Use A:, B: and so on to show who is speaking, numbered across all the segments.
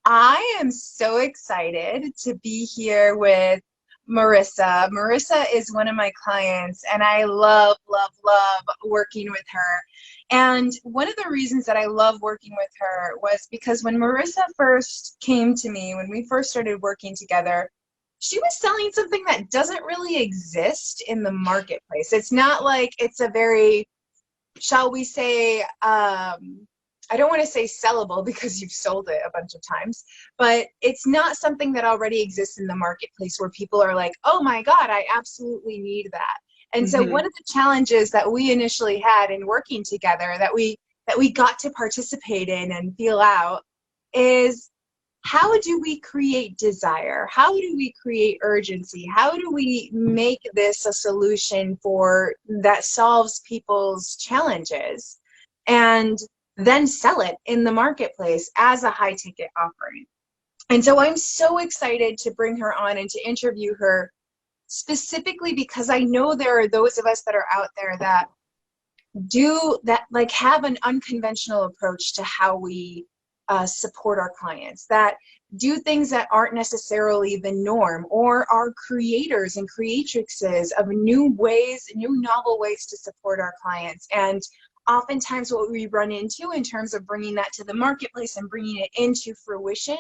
A: I am so excited to be here with Marisa. Marisa is one of my clients, and I love, love, love working with her. And one of the reasons that I love working with her was because when Marisa first came to me, when we first started working together, she was selling something that doesn't really exist in the marketplace. It's not like it's a very, shall we say, I don't want to say sellable because you've sold it a bunch of times, but it's not something that already exists in the marketplace where people are like, oh my God, I absolutely need that. And so
B: Mm-hmm.
A: one of the challenges that we initially had in working together that we got to participate in and feel out is, how do we create desire? How do we create urgency? How do we make this a solution for that solves people's challenges and then sell it in the marketplace as a high ticket offering? And so I'm so excited to bring her on and to interview her specifically because I know there are those of us that are out there that do that, like have an unconventional approach to how we support our clients, that do things that aren't necessarily the norm, or are creators and creatrixes of new ways, new novel ways to support our clients. And oftentimes what we run into in terms of bringing that to the marketplace and bringing it into fruition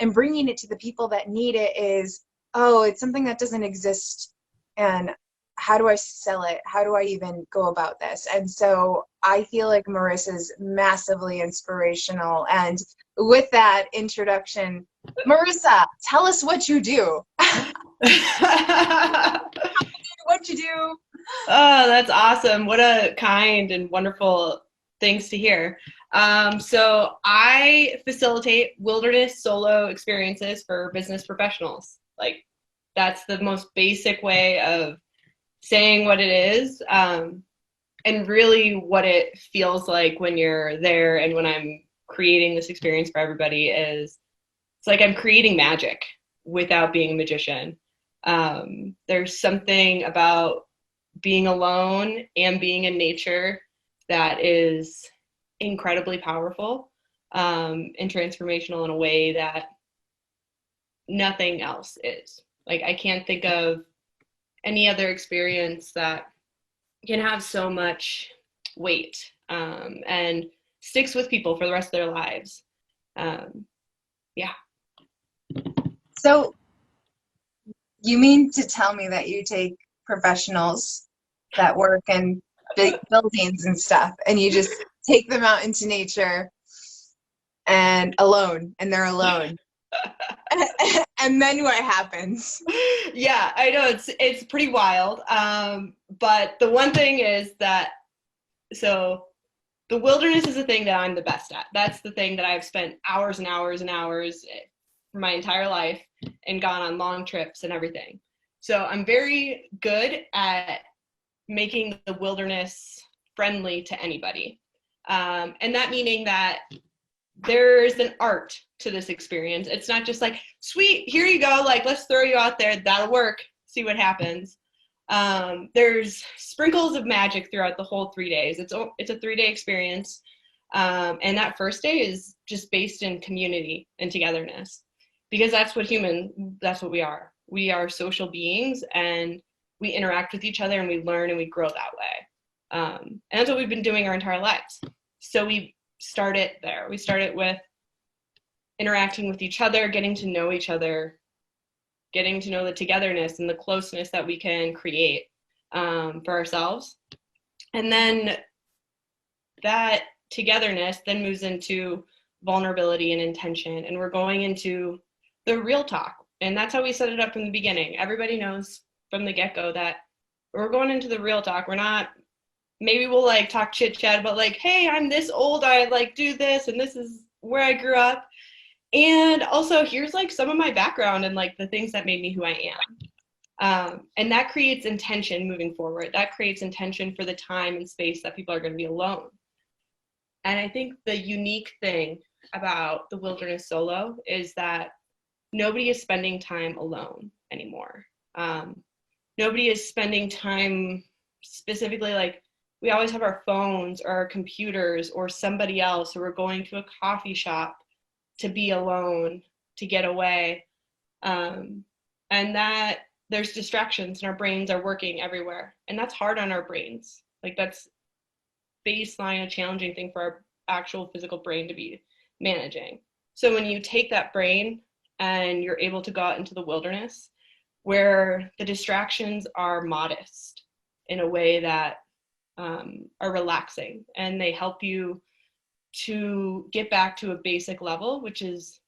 A: and bringing it to the people that need it is, oh, it's something that doesn't exist, and how do I sell it? How do I even go about this? And so I feel like Marissa's massively inspirational. And with that introduction, Marisa, tell us what you do. What you do.
B: Oh, that's awesome. What a kind and wonderful things to hear. So I facilitate wilderness solo experiences for business professionals. Like, that's the most basic way of saying what it is, and really what it feels like when you're there and when I'm creating this experience for everybody is, it's like I'm creating magic without being a magician. There's something about being alone and being in nature that is incredibly powerful, and transformational in a way that nothing else is. Like, I can't think of any other experience that can have so much weight, and sticks with people for the rest of their lives. Yeah.
A: So you mean to tell me that you take professionals that work in big buildings and stuff, and you just take them out into nature and alone, and they're alone? And then what happens?
B: Yeah, I know it's pretty wild. But the one thing is that, so the wilderness is the thing that I'm the best at. That's the thing that I've spent hours and hours and hours for my entire life and gone on long trips and everything. So I'm very good at making the wilderness friendly to anybody. And that meaning that there's an art to this experience. It's not just like, sweet, here you go, like, let's throw you out there, that'll work, see what happens. There's sprinkles of magic throughout the whole 3 days. It's a 3-day experience. And that first day is just based in community and togetherness, because that's what we are. We are social beings, and we interact with each other, and we learn and we grow that way. And that's what we've been doing our entire lives. So we start it there. We start it with interacting with each other, getting to know each other, getting to know the togetherness and the closeness that we can create, for ourselves. And then that togetherness then moves into vulnerability and intention. And we're going into the real talk. And that's how we set it up from the beginning. Everybody knows from the get-go that we're going into the real talk. We're not, maybe we'll like talk chit chat about like, hey, I'm this old, I like do this, and this is where I grew up. And also, here's like some of my background and like the things that made me who I am. And that creates intention moving forward. That creates intention for the time and space that people are going to be alone. And I think the unique thing about the wilderness solo is that nobody is spending time alone anymore. Nobody is spending time specifically, like, we always have our phones or our computers or somebody else, or we're going to a coffee shop to be alone, to get away. And that there's distractions and our brains are working everywhere. And that's hard on our brains. Like that's baseline, a challenging thing for our actual physical brain to be managing. So when you take that brain and you're able to go out into the wilderness where the distractions are modest in a way that are relaxing and they help you to get back to a basic level, which is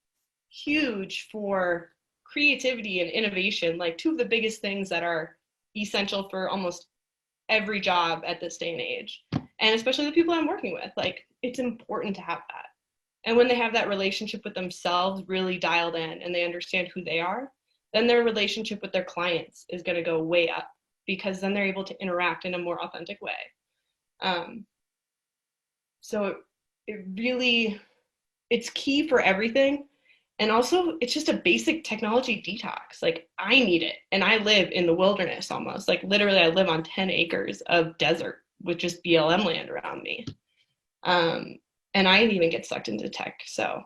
B: huge for creativity and innovation, like two of the biggest things that are essential for almost every job at this day and age. And especially the people I'm working with, like it's important to have that. And when they have that relationship with themselves really dialed in and they understand who they are, then their relationship with their clients is going to go way up because then they're able to interact in a more authentic way. So it really, it's key for everything. And also it's just a basic technology detox. Like I need it. And I live in the wilderness almost, like literally I live on 10 acres of desert with just BLM land around me. And I didn't even get sucked into tech. So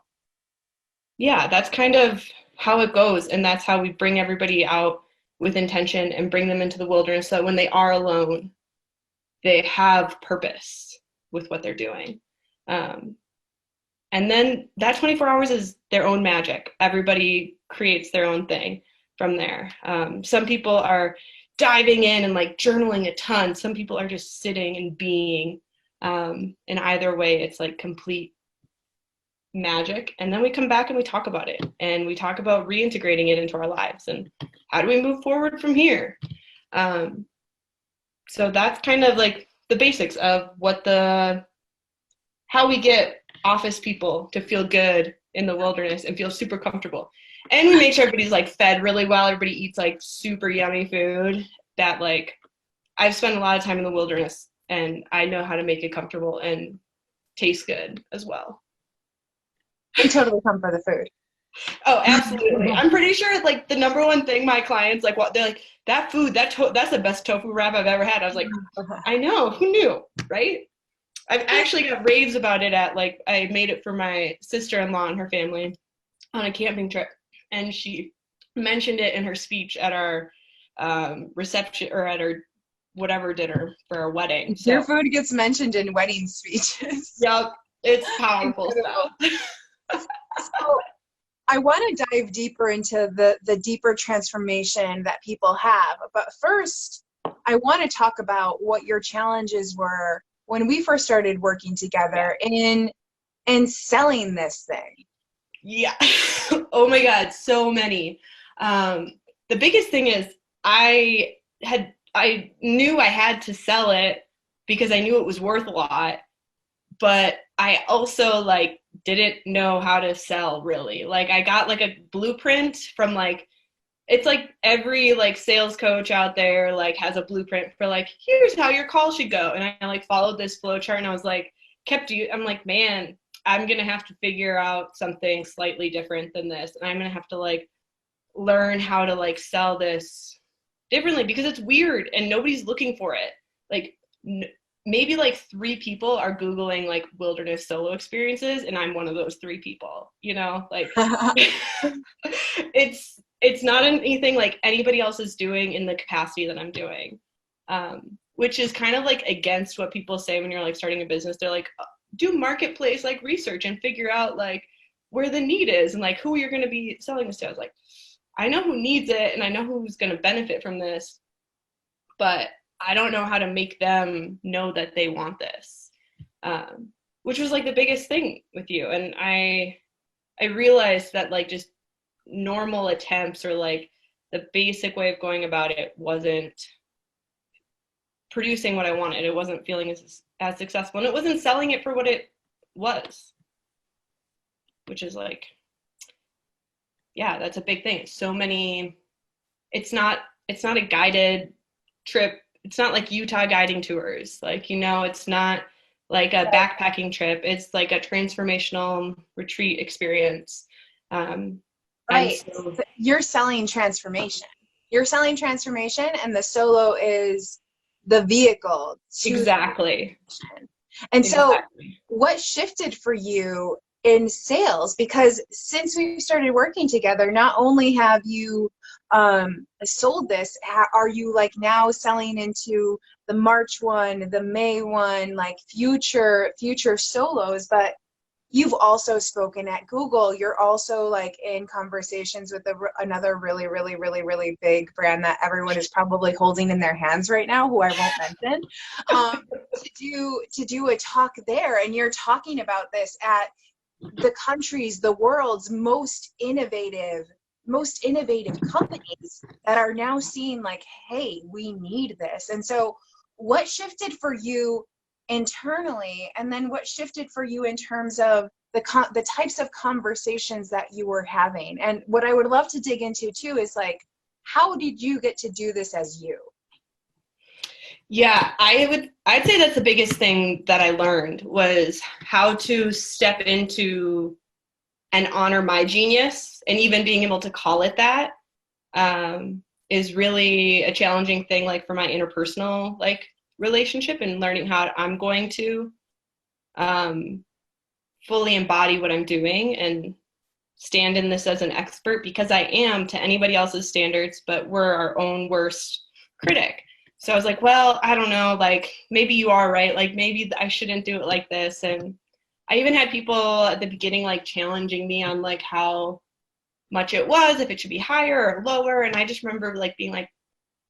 B: yeah, that's kind of how it goes. And that's how we bring everybody out with intention and bring them into the wilderness. So when they are alone, they have purpose with what they're doing. And then that 24 hours is their own magic. Everybody creates their own thing from there. Some people are diving in and like journaling a ton. Some people are just sitting and being. And either way, it's like complete magic. And then we come back and we talk about it. And we talk about reintegrating it into our lives. And how do we move forward from here? So that's kind of like the basics of how we get office people to feel good in the wilderness and feel super comfortable. And we make sure everybody's like fed really well. Everybody eats like super yummy food that like I've spent a lot of time in the wilderness and I know how to make it comfortable and taste good as well.
A: They totally come for the food.
B: Oh, absolutely. I'm pretty sure like the number one thing my clients like what they're like, that food, that's the best tofu wrap I've ever had. I was like, I know, who knew, right? I've actually got raves about it at like I made it for my sister-in-law and her family on a camping trip, and she mentioned it in her speech at our reception or at our whatever dinner for our wedding. So,
A: your food gets mentioned in wedding speeches.
B: Yep, it's powerful stuff.
A: So I want to dive deeper into the deeper transformation that people have, but first I want to talk about what your challenges were when we first started working together in selling this thing.
B: Yeah. Oh my God, so many. The biggest thing is I knew I had to sell it because I knew it was worth a lot, but I also like didn't know how to sell really. Like I got like a blueprint from like, it's like every like sales coach out there like has a blueprint for like, here's how your call should go. And I like followed this flow chart and I was like, I'm like, man, I'm going to have to figure out something slightly different than this. And I'm going to have to like learn how to like sell this differently because it's weird and nobody's looking for it. Like maybe like 3 people are Googling like wilderness solo experiences. And I'm one of those 3 people, you know, like it's not anything like anybody else is doing in the capacity that I'm doing, which is kind of like against what people say when you're like starting a business. They're like, do marketplace like research and figure out like where the need is and like who you're going to be selling this to. I was like, I know who needs it and I know who's going to benefit from this, but I don't know how to make them know that they want this, which was like the biggest thing with you. And I realized that like just normal attempts or like the basic way of going about it wasn't producing what I wanted. It wasn't feeling as successful and it wasn't selling it for what it was, which is like, yeah, that's a big thing. So many, it's not a guided trip. It's not like Utah guiding tours. Like, you know, it's not like a backpacking trip. It's like a transformational retreat experience.
A: Right. So you're selling transformation. You're selling transformation and the solo is the vehicle.
B: Exactly.
A: And so what shifted for you in sales, because since we started working together, not only have you sold this, are you like now selling into the March one, the May one, like future solos, but you've also spoken at Google. You're also like in conversations with another really, really, really, really big brand that everyone is probably holding in their hands right now, who I won't mention, to do a talk there. And you're talking about this at the world's most innovative companies that are now seeing like, hey, we need this. And so what shifted for you internally, and then what shifted for you in terms of the types of conversations that you were having? And what I would love to dig into too is like, how did you get to do this as you?
B: Yeah, I'd say that's the biggest thing that I learned, was how to step into and honor my genius, and even being able to call it that is really a challenging thing, like for my interpersonal like relationship, and learning how I'm going to fully embody what I'm doing and stand in this as an expert, because I am to anybody else's standards, but we're our own worst critic. So I was like, well, I don't know, like maybe you are right, like maybe I shouldn't do it like this. And I even had people at the beginning like challenging me on like how much it was, if it should be higher or lower. And I just remember like being like,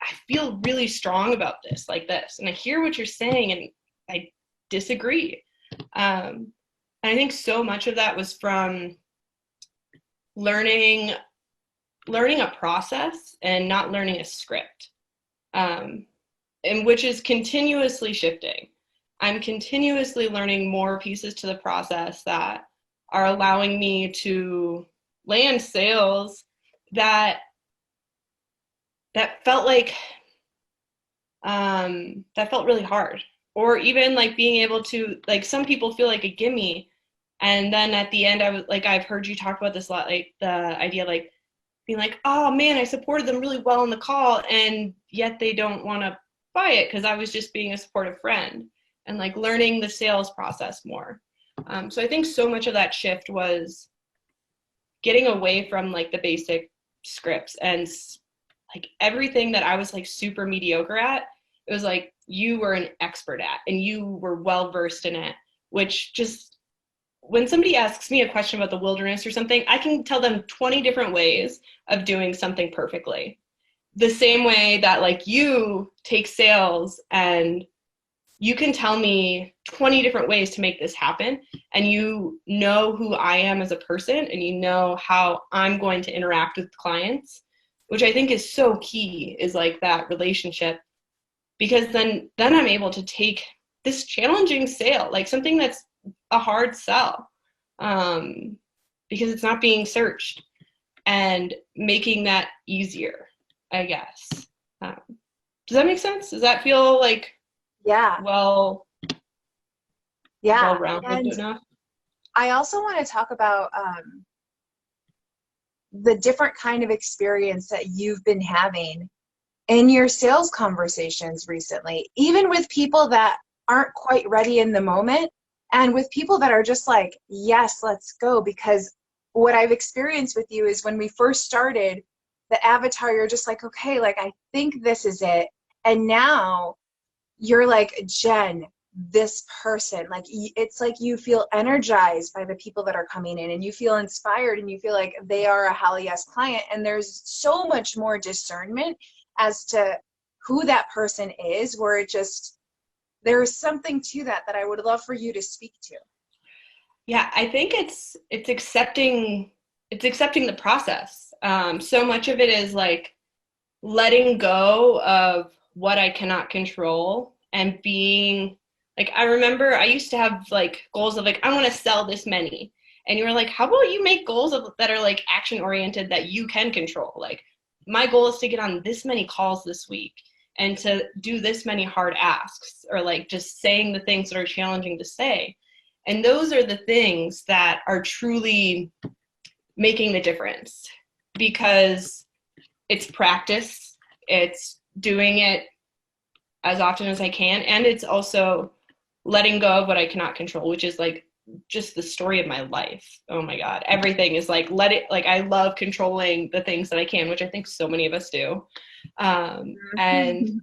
B: I feel really strong about this, like this, and I hear what you're saying and I disagree. And I think so much of that was from learning a process and not learning a script, and which is continuously shifting. I'm continuously learning more pieces to the process that are allowing me to land sales that felt like that felt really hard. Or even like being able to, like, some people feel like a gimme, and then at the end I was like, I've heard you talk about this a lot, like the idea like being like, oh man, I supported them really well in the call, and yet they don't want to buy it because I was just being a supportive friend, and like learning the sales process more. So I think so much of that shift was getting away from like the basic scripts, and like everything that I was like super mediocre at, it was like you were an expert at and you were well versed in it, which just, when somebody asks me a question about the wilderness or something, I can tell them 20 different ways of doing something perfectly. The same way that like you take sales and you can tell me 20 different ways to make this happen, and you know who I am as a person, and you know how I'm going to interact with clients, which I think is so key, is like that relationship. Because then I'm able to take this challenging sale, like something that's a hard sell, because it's not being searched, and making that easier, I guess. Does that make sense? Does that feel like,
A: Yeah.
B: well-rounded
A: And
B: enough?
A: I also want to talk about the different kind of experience that you've been having in your sales conversations recently, even with people that aren't quite ready in the moment, and with people that are just like, yes, let's go. Because what I've experienced with you is when we first started, the avatar, you're just like, okay, like I think this is it. And now you're like, Jen, this person, like it's like you feel energized by the people that are coming in, and you feel inspired, and you feel like they are a hell yes client. And there's so much more discernment as to who that person is, where it just, there's something to that I would love for you to speak to.
B: Yeah, I think it's accepting the process. So much of it is like letting go of what I cannot control, and being like, I remember I used to have like goals of like, I want to sell this many. And you were like, how about you make goals that are like action oriented, that you can control? Like, my goal is to get on this many calls this week, and to do this many hard asks, or like just saying the things that are challenging to say. And those are the things that are truly making the difference, because it's practice, it's doing it as often as I can, and it's also letting go of what I cannot control, which is like just the story of my life. Oh my God. Everything is like, I love controlling the things that I can, which I think so many of us do. And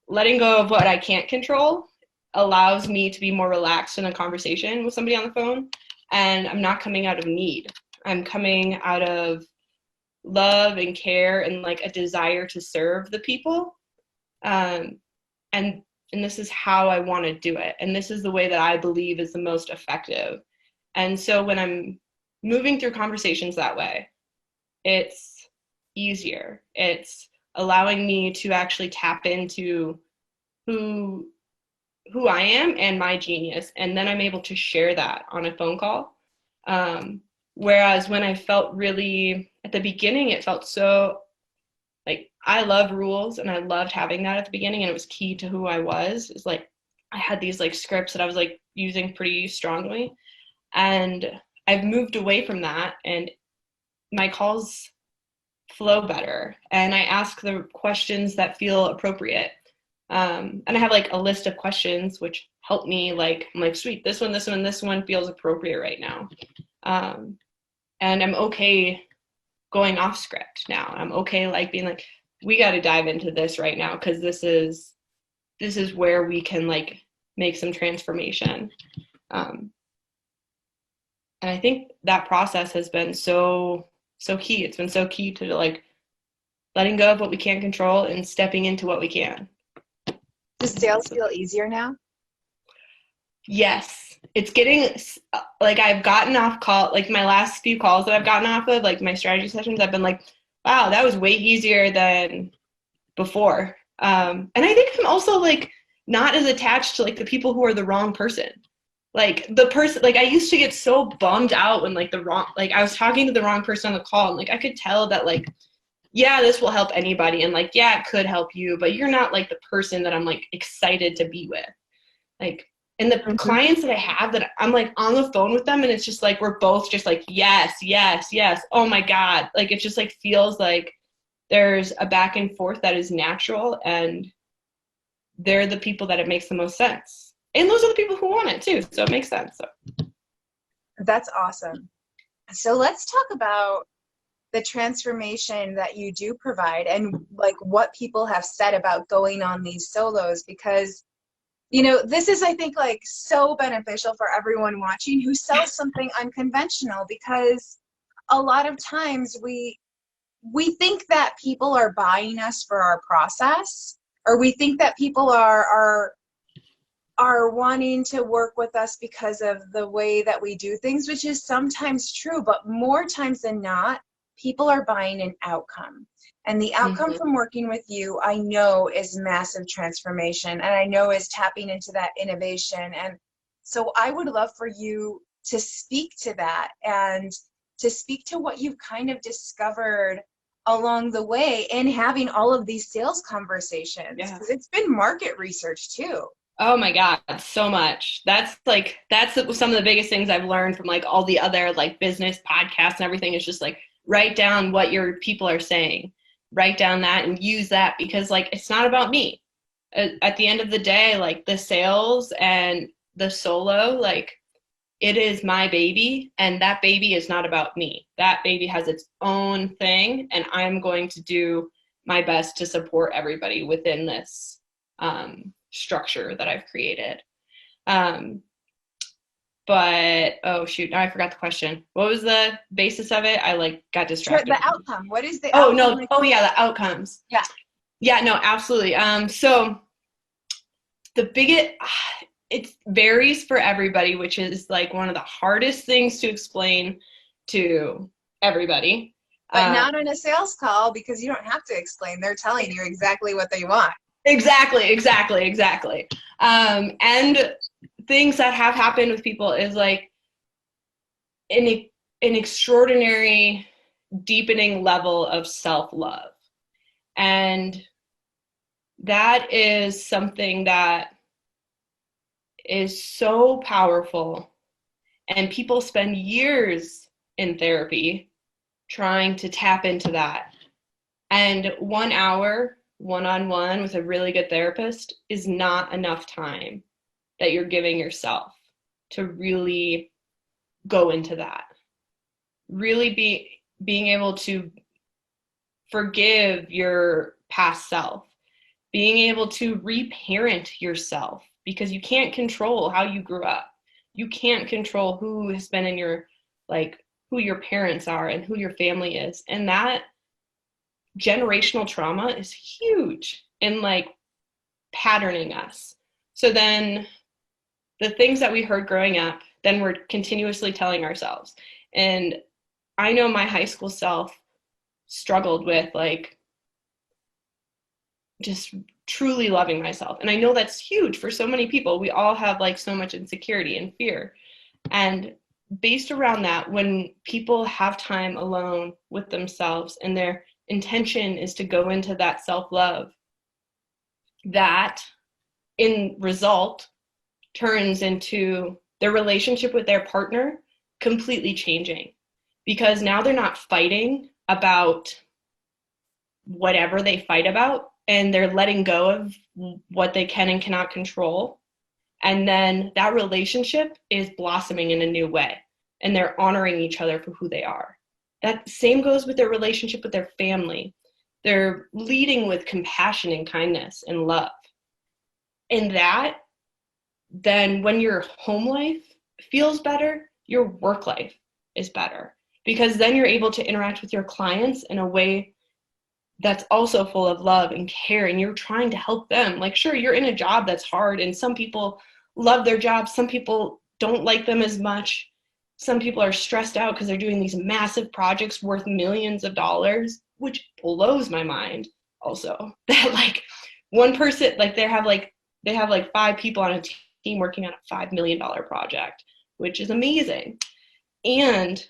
B: letting go of what I can't control allows me to be more relaxed in a conversation with somebody on the phone. And I'm not coming out of need. I'm coming out of love and care and like a desire to serve the people. And this is how I want to do it. And this is the way that I believe is the most effective. And so when I'm moving through conversations that way, it's easier. It's allowing me to actually tap into who I am and my genius. And then I'm able to share that on a phone call. Whereas when I felt really, at the beginning, it felt so like, I love rules and I loved having that at the beginning, and it was key to who I was. It's like I had these like scripts that I was like using pretty strongly, and I've moved away from that, and my calls flow better and I ask the questions that feel appropriate. And I have like a list of questions which help me, like, I'm like, sweet, this one feels appropriate right now. And I'm okay going off script now. I'm okay like being like, we got to dive into this right now because this is where we can like make some transformation. And I think that process has been so key. It's been so key to like letting go of what we can't control and stepping into what we can.
A: Does sales feel easier now?
B: Yes, it's getting like, I've gotten off call, like my last few calls that I've gotten off of, like my strategy sessions, I've been like, wow, that was way easier than before. And I think I'm also like not as attached to like the people who are the wrong person. Like the person, like I used to get so bummed out when like I was talking to the wrong person on the call, and like I could tell that like, yeah, this will help anybody, and like, yeah, it could help you, but you're not like the person that I'm like excited to be with. Like, and the clients that I have that I'm like on the phone with them, and it's just like, we're both just like, yes, yes, yes. Oh my God. Like, it just like feels like there's a back and forth that is natural, and they're the people that it makes the most sense. And those are the people who want it too. So it makes sense. So.
A: That's awesome. So let's talk about the transformation that you do provide and like what people have said about going on these solos, because you know, this is, I think, like so beneficial for everyone watching who sells something unconventional, because a lot of times we think that people are buying us for our process, or we think that people are wanting to work with us because of the way that we do things, which is sometimes true, but more times than not, people are buying an outcome. And the outcome from working with you, I know, is massive transformation, and I know is tapping into that innovation. And so I would love for you to speak to that and to speak to what you've kind of discovered along the way in having all of these sales conversations, because it's been market research too.
B: Oh my God, so much. That's some of the biggest things I've learned from like all the other like business podcasts and everything, is just like, write down what your people are saying, write down that and use that, because like, it's not about me. At the end of the day, like the sales and the solo, like it is my baby, and that baby is not about me. That baby has its own thing, and I'm going to do my best to support everybody within this structure that I've created. But oh shoot, now I forgot the question. What was the basis of it? I like got distracted.
A: The outcome. What is the
B: outcome?
A: Oh
B: no. Oh yeah, the outcomes. Yeah, no, absolutely. So the biggest, it varies for everybody, which is like one of the hardest things to explain to everybody.
A: But not on a sales call, because you don't have to explain. They're telling you exactly what they want.
B: Exactly. And things that have happened with people is like an extraordinary deepening level of self-love. And that is something that is so powerful. And people spend years in therapy trying to tap into that. And 1 hour one-on-one with a really good therapist is not enough time that you're giving yourself to really go into that. Really being able to forgive your past self, being able to reparent yourself, because you can't control how you grew up. You can't control who has been in your, like, who your parents are and who your family is. And that generational trauma is huge in like patterning us. So then the things that we heard growing up, then we're continuously telling ourselves. And I know my high school self struggled with like just truly loving myself. And I know that's huge for so many people. We all have like so much insecurity and fear. And based around that, when people have time alone with themselves and their intention is to go into that self-love, that in result turns into their relationship with their partner completely changing, because now they're not fighting about whatever they fight about, and they're letting go of what they can and cannot control. And then that relationship is blossoming in a new way, and they're honoring each other for who they are. That same goes with their relationship with their family. They're leading with compassion and kindness and love. And that, then when your home life feels better, your work life is better, because then you're able to interact with your clients in a way that's also full of love and care, and you're trying to help them. Like, sure, you're in a job that's hard, and some people love their jobs, some people don't like them as much. Some people are stressed out because they're doing these massive projects worth millions of dollars, which blows my mind also. That like one person, like they have like 5 people on a team working on a $5 million project, which is amazing. And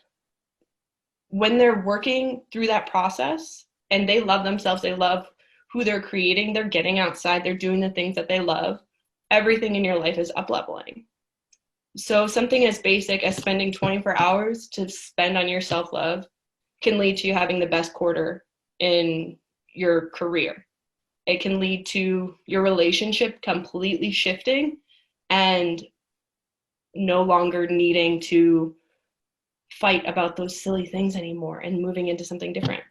B: when they're working through that process and they love themselves, they love who they're creating, they're getting outside, they're doing the things that they love, everything in your life is up-leveling. So something as basic as spending 24 hours to spend on your self-love can lead to you having the best quarter in your career. It can lead to your relationship completely shifting and no longer needing to fight about those silly things anymore and moving into something different.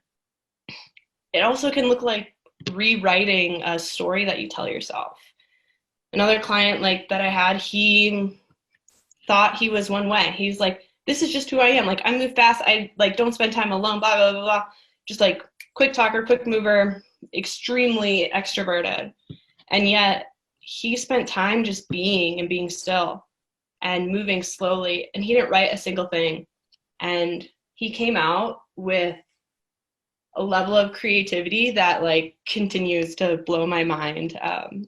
B: It also can look like rewriting a story that you tell yourself. Another client like that I had, he thought he was one way. He's like, this is just who I am. Like, I move fast. I like don't spend time alone, blah, blah, blah, blah. Just like quick talker, quick mover, extremely extroverted. And yet he spent time just being and being still and moving slowly. And he didn't write a single thing. And he came out with a level of creativity that like continues to blow my mind.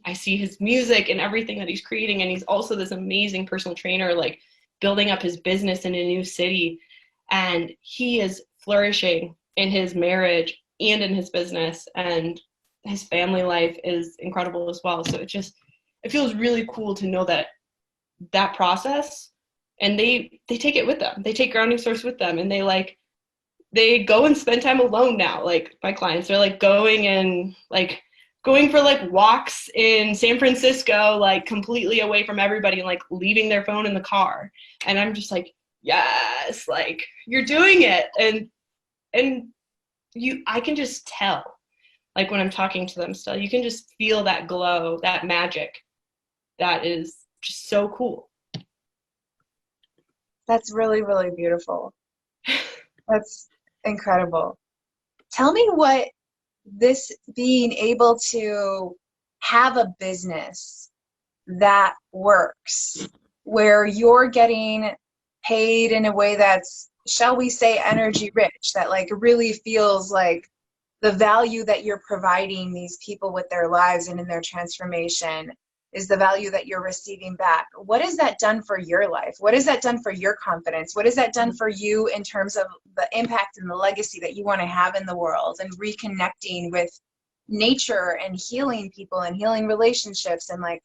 B: I see his music and everything that he's creating, and he's also this amazing personal trainer, like building up his business in a new city, and he is flourishing in his marriage and in his business, and his family life is incredible as well. So it feels really cool to know that process, and they take it with them. They take Grounding Source with them, and they go and spend time alone now. Like my clients are like going for like walks in San Francisco, like completely away from everybody, and like leaving their phone in the car. And I'm just like, yes, like you're doing it. And I can just tell, like when I'm talking to them still, you can just feel that glow, that magic. That is just so cool.
A: That's really, really beautiful. That's incredible. Tell me what this being able to have a business that works, where you're getting paid in a way that's, shall we say, energy rich, that like really feels like the value that you're providing these people with their lives and in their transformation is the value that you're receiving back. What has that done for your life? What has that done for your confidence? What has that done for you in terms of the impact and the legacy that you want to have in the world, and reconnecting with nature and healing people and healing relationships and like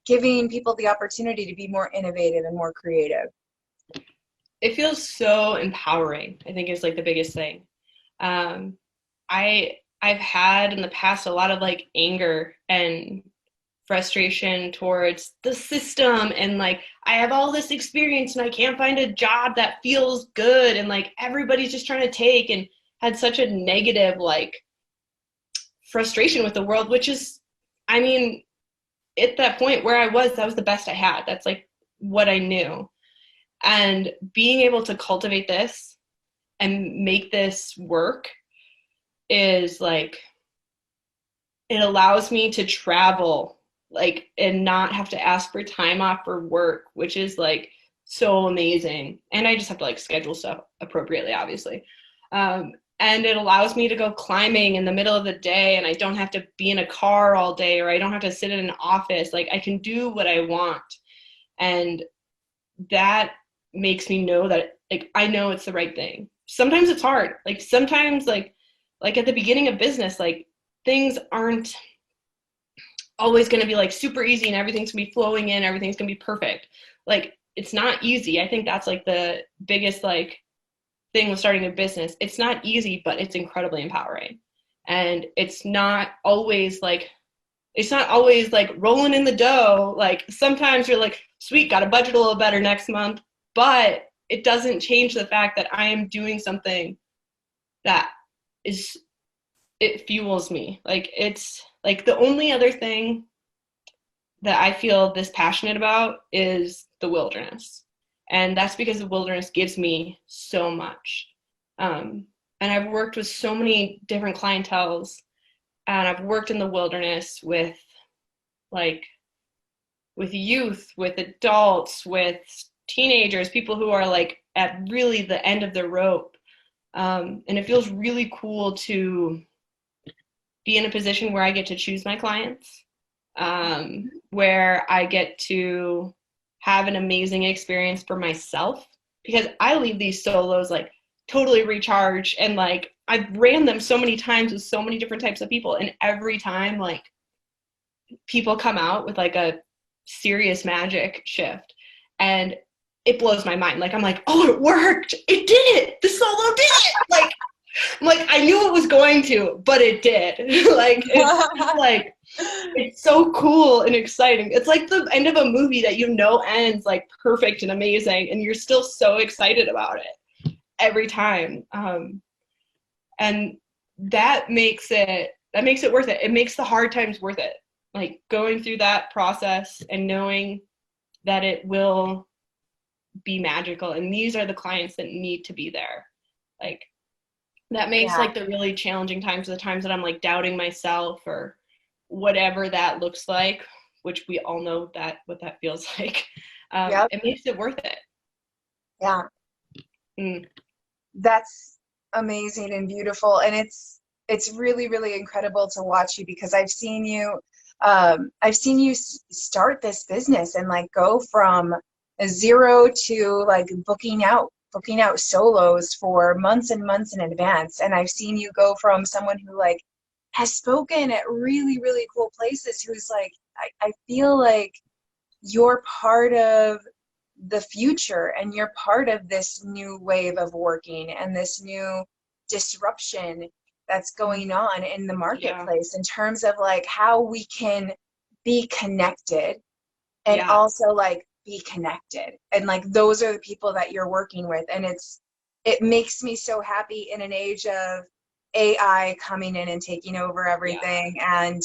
A: giving people the opportunity to be more innovative and more creative?
B: It feels so empowering, I think, is like the biggest thing. I've had in the past a lot of like anger and frustration towards the system, and like I have all this experience and I can't find a job that feels good, and like everybody's just trying to take, and had such a negative like frustration with the world, which is, I mean, at that point where I was, that was the best I had. That's like what I knew. And being able to cultivate this and make this work is like, it allows me to travel like and not have to ask for time off for work, which is like so amazing. And I just have to like schedule stuff appropriately, obviously. And it allows me to go climbing in the middle of the day, and I don't have to be in a car all day, or I don't have to sit in an office. Like I can do what I want. And that makes me know that like I know it's the right thing. Sometimes it's hard. Like sometimes like at the beginning of business, like things aren't always going to be like super easy and everything's going to be flowing in, everything's going to be perfect. Like it's not easy. I think that's like the biggest like thing with starting a business. It's not easy, but it's incredibly empowering. And it's not always like rolling in the dough. Like sometimes you're like, sweet, got to budget a little better next month, but it doesn't change the fact that I am doing something that is, it fuels me. Like it's like the only other thing that I feel this passionate about is the wilderness. And that's because the wilderness gives me so much. And I've worked with so many different clienteles, and I've worked in the wilderness with youth, with adults, with teenagers, people who are like at really the end of their rope. And it feels really cool to be in a position where I get to choose my clients, where I get to have an amazing experience for myself, because I leave these solos like totally recharged, and like I've ran them so many times with so many different types of people, and every time like people come out with like a serious magic shift, and it blows my mind. Like I'm like, oh, it worked, it did it, the solo did it. Like I'm like, I knew it was going to, but it did. Like it's so cool and exciting. It's like the end of a movie that you know ends like perfect and amazing, and you're still so excited about it every time. And that makes it worth it. It makes the hard times worth it. Like going through that process and knowing that it will be magical, and these are the clients that need to be there. Like that makes like the really challenging times, the times that I'm like doubting myself or whatever that looks like, which we all know that what that feels like. It makes it worth it.
A: Yeah. That's amazing and beautiful. And it's really, really incredible to watch you, because I've seen you start this business and like go from a zero to like booking out solos for months and months in advance. And I've seen you go from someone who like has spoken at really, really cool places, who's like, I feel like you're part of the future, and you're part of this new wave of working and this new disruption that's going on in the marketplace in terms of like how we can be connected and also like be connected. And like those are the people that you're working with. And it makes me so happy in an age of AI coming in and taking over everything, and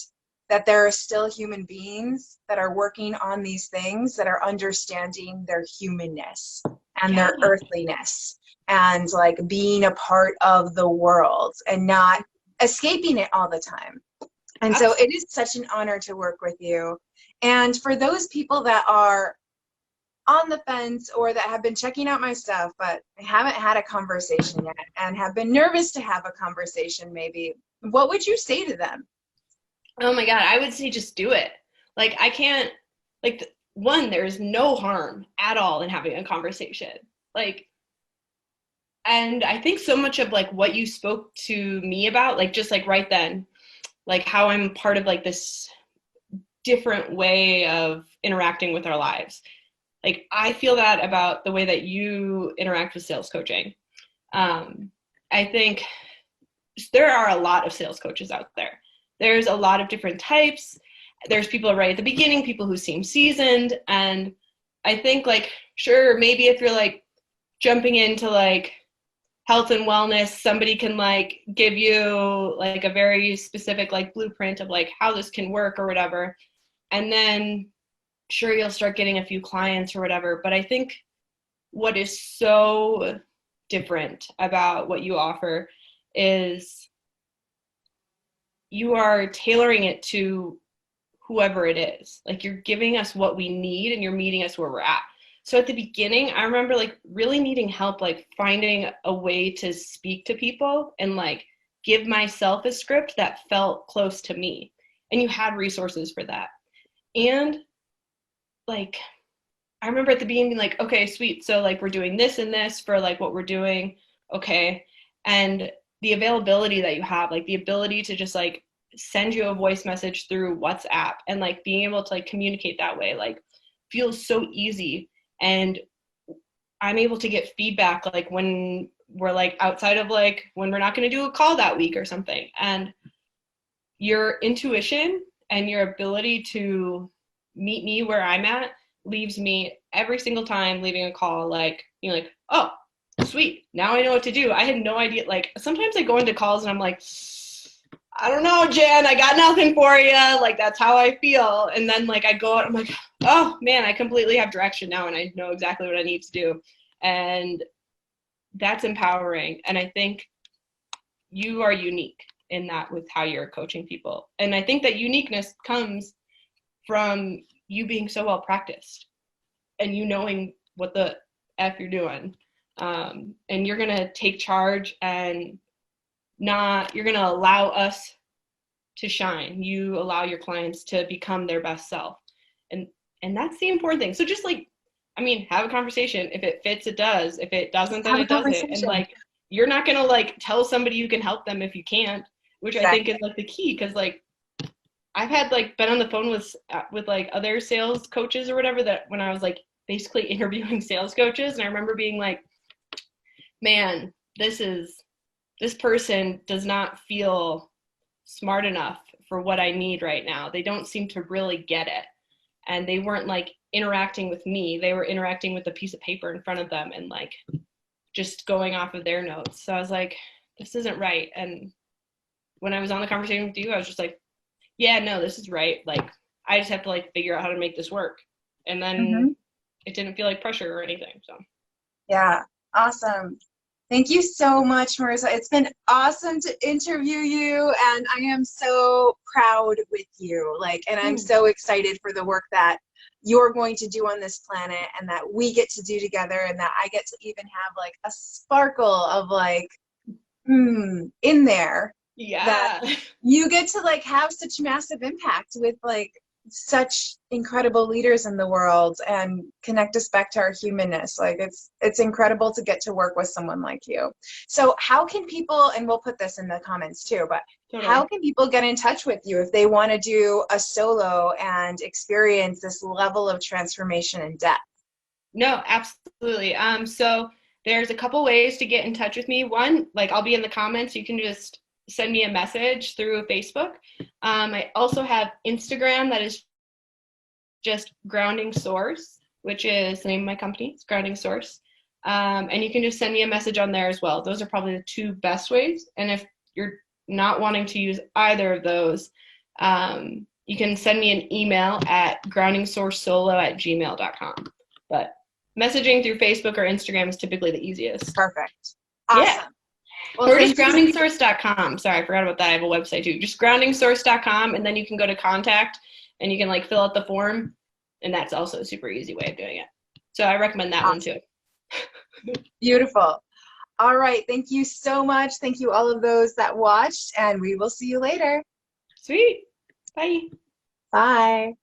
A: that there are still human beings that are working on these things, that are understanding their humanness and their earthliness, and like being a part of the world and not escaping it all the time. And so it is such an honor to work with you. And for those people that are on the fence or that have been checking out my stuff but haven't had a conversation yet and have been nervous to have a conversation, maybe, what would you say to them?
B: Oh my God, I would say just do it. Like I can't, like one, there's no harm at all in having a conversation. Like, and I think so much of like what you spoke to me about, like just like right then, like how I'm part of like this different way of interacting with our lives. Like I feel that about the way that you interact with sales coaching. I think there are a lot of sales coaches out there. There's a lot of different types, there's people right at the beginning, people who seem seasoned. And I think like, sure, maybe if you're like jumping into like health and wellness, somebody can like give you like a very specific like blueprint of like how this can work or whatever. And then sure, you'll start getting a few clients or whatever. But I think what is so different about what you offer is you are tailoring it to whoever it is. Like you're giving us what we need and you're meeting us where we're at. So at the beginning, I remember like really needing help, like finding a way to speak to people and like give myself a script that felt close to me. And you had resources for that. And like, I remember at the beginning being like, okay, sweet. So like we're doing this and this for like what we're doing. Okay. And the availability that you have, like the ability to just like send you a voice message through WhatsApp and like being able to like communicate that way, like feels so easy. And I'm able to get feedback like when we're like outside of like when we're not going to do a call that week or something. And your intuition and your ability to meet me where I'm at leaves me every single time leaving a call like, you know, like, oh, sweet, now I know what to do. I had no idea. Like sometimes I go into calls and I'm like, I don't know, Jen, I got nothing for you. Like that's how I feel. And then like I go out, I'm like, oh man, I completely have direction now and I know exactly what I need to do. And that's empowering. And I think you are unique in that with how you're coaching people. And I think that uniqueness comes from you being so well practiced and you knowing what the F you're doing. And you're going to take charge and you're going to allow us to shine. You allow your clients to become their best self. And that's the important thing. So just like, I mean, have a conversation. If it fits, it does. If it doesn't, then it doesn't. And like, you're not going to like tell somebody you can help them if you can't, which I think is like the key. Cause like, I've had like been on the phone with like other sales coaches or whatever that when I was like basically interviewing sales coaches. And I remember being like, man, this person does not feel smart enough for what I need right now. They don't seem to really get it. And they weren't like interacting with me. They were interacting with a piece of paper in front of them and like just going off of their notes. So I was like, this isn't right. And when I was on the conversation with you, I was just like, yeah, no, this is right. Like, I just have to like figure out how to make this work. And then it didn't feel like pressure or anything. So
A: yeah, awesome. Thank you so much, Marisa. It's been awesome to interview you, and I am so proud with you. Like, and I'm so excited for the work that you're going to do on this planet and that we get to do together, and that I get to even have like a sparkle of like, in there.
B: Yeah.
A: That you get to like have such massive impact with like such incredible leaders in the world and connect us back to our humanness. Like it's incredible to get to work with someone like you. So how can people, and we'll put this in the comments too, but how can people get in touch with you if they want to do a solo and experience this level of transformation and depth?
B: No, absolutely. So there's a couple ways to get in touch with me. One, like I'll be in the comments. You can just send me a message through Facebook. I also have Instagram that is just Grounding Source, which is the name of my company. It's Grounding Source. And you can just send me a message on there as well. Those are probably the two best ways. And if you're not wanting to use either of those, you can send me an email at groundingsourcesolo@gmail.com. But messaging through Facebook or Instagram is typically the easiest.
A: Perfect. Awesome.
B: Yeah. Well, or just groundingsource.com. Sorry, I forgot about that. I have a website too. Just groundingsource.com, and then you can go to contact and you can like fill out the form, and that's also a super easy way of doing it. So I recommend that one too.
A: Beautiful. All right. Thank you so much. Thank you all of those that watched, and we will see you later.
B: Sweet. Bye.
A: Bye.